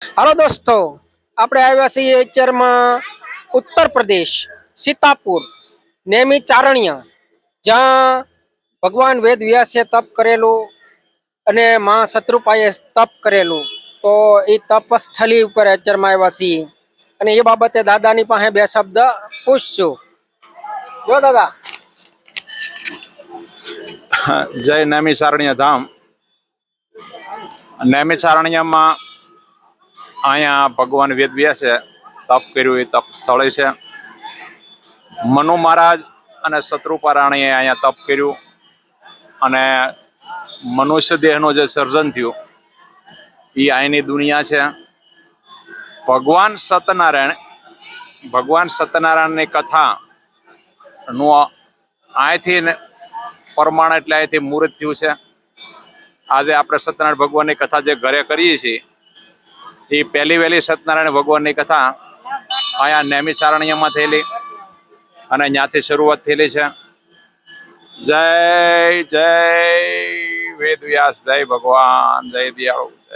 હાલો દોસ્તો, આપણે આવ્યા છીએ અત્યારમાં ઉત્તર પ્રદેશ સીતાપુર નેમી ચારણ્ય, જ્યાં ભગવાન વેદ વ્યાસે તપ કરેલું અને માં શત્રુપાએ તપ કરેલું. તો એ તપસ્થલી ઉપર અત્યારમાં આવ્યા છીએ અને એ બાબતે દાદાની પાસે બે શબ્દ પૂછશું. જો દાદા. જય નેમિ ચારણ્ય ધામ. નેમિ ચારણ્યમાં અહીંયા ભગવાન વેદ વ્યાસે તપ કર્યું. એ તપ સ્થળે છે. મનુ મહારાજ અને શત્રુપા રાણીએ અહીંયા તપ કર્યું અને મનુષ્ય દેહનું જે સર્જન થયું એ અહીંની દુનિયા છે. ભગવાન સત્યનારાયણની કથાનું અહીંથી પ્રમાણ એટલે અહીંથી મુહૂર્ત થયું છે. આજે આપણે સત્યનારાયણ ભગવાનની કથા જે ઘરે કરીએ છીએ એ પહેલી વહેલી સત્યનારાયણ ભગવાનની કથા અહીંયા નેમિ ચારણ્યમાં થયેલી અને ત્યાંથી શરૂઆત થયેલી છે. જય જય વેદ વ્યાસ, જય ભગવાન, જય દયાળુ, જય